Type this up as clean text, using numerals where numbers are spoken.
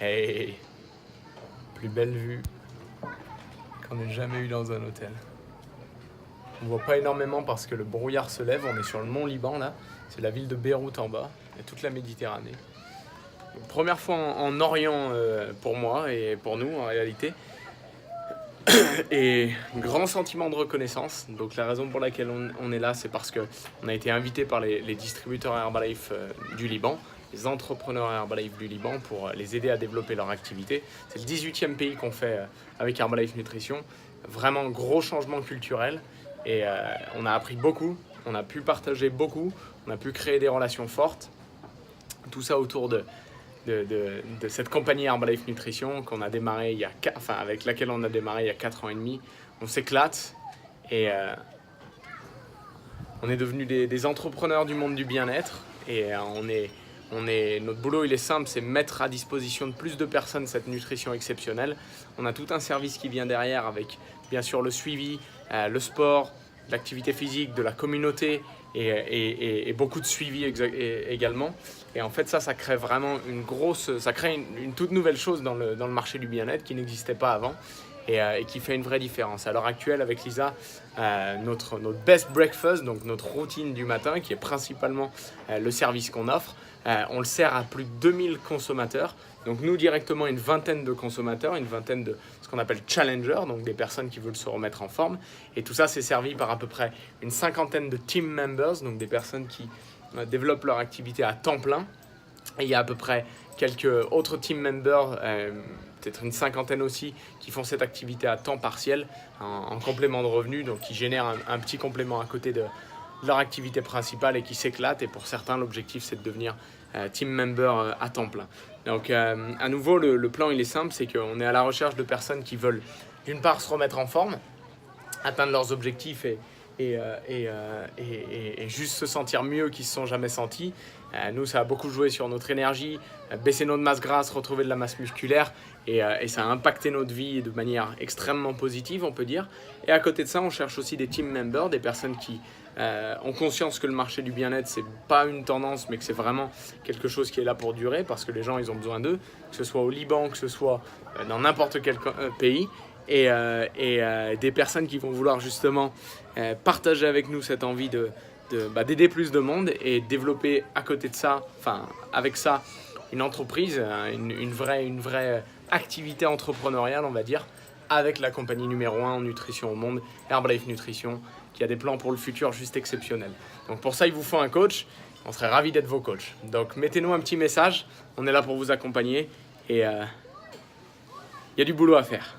Hey, plus belle vue qu'on ait jamais eu dans un hôtel. On voit pas énormément parce que le brouillard se lève. On est sur le mont Liban là. C'est la ville de Beyrouth en bas et toute la Méditerranée. Donc, première fois en Orient pour moi et pour nous en réalité. Et grand sentiment de reconnaissance. Donc la raison pour laquelle on est là, c'est parce qu'on a été invité par les distributeurs Herbalife du Liban, les entrepreneurs Herbalife du Liban, pour les aider à développer leur activité. C'est le 18e pays qu'on fait avec Herbalife Nutrition. Vraiment gros changement culturel. Et on a appris beaucoup, on a pu partager beaucoup, on a pu créer des relations fortes. Tout ça autour de cette compagnie Herbalife Nutrition qu'on a démarré avec laquelle on a démarré il y a 4 ans et demi. On s'éclate et on est devenus des entrepreneurs du monde du bien-être et notre boulot il est simple, c'est mettre à disposition de plus de personnes cette nutrition exceptionnelle. On a tout un service qui vient derrière avec bien sûr le suivi, le sport, l'activité physique, de la communauté et beaucoup de suivi également. Et en fait ça crée vraiment ça crée une toute nouvelle chose dans le marché du bien-être qui n'existait pas avant et qui fait une vraie différence. À l'heure actuelle avec Lisa, notre best breakfast, donc notre routine du matin qui est principalement le service qu'on offre, on le sert à plus de 2000 consommateurs. Donc nous directement une vingtaine de consommateurs, une vingtaine de ce qu'on appelle challengers, donc des personnes qui veulent se remettre en forme. Et tout ça c'est servi par à peu près une cinquantaine de team members, donc des personnes qui développent leur activité à temps plein. Et il y a à peu près quelques autres team members, peut-être une cinquantaine aussi, qui font cette activité à temps partiel, en complément de revenus, donc qui génèrent un petit complément à côté de leur activité principale et qui s'éclatent. Et pour certains, l'objectif, c'est de devenir team member à temps plein. Donc, à nouveau, le plan, il est simple, c'est qu'on est à la recherche de personnes qui veulent, d'une part, se remettre en forme, atteindre leurs objectifs et juste se sentir mieux qu'ils ne se sont jamais sentis. Nous, ça a beaucoup joué sur notre énergie, baisser notre masse grasse, retrouver de la masse musculaire et ça a impacté notre vie de manière extrêmement positive, on peut dire. Et à côté de ça, on cherche aussi des team members, des personnes qui ont conscience que le marché du bien-être, c'est pas une tendance, mais que c'est vraiment quelque chose qui est là pour durer parce que les gens, ils ont besoin d'eux, que ce soit au Liban, que ce soit dans n'importe quel pays. Et des personnes qui vont vouloir justement partager avec nous cette envie d'aider plus de monde et développer à côté de ça, avec ça, une entreprise, une vraie activité entrepreneuriale, on va dire, avec la compagnie numéro 1 en nutrition au monde, Herbalife Nutrition, qui a des plans pour le futur juste exceptionnels. Donc pour ça, il vous faut un coach. On serait ravis d'être vos coachs. Donc mettez-nous un petit message, on est là pour vous accompagner et il y a du boulot à faire.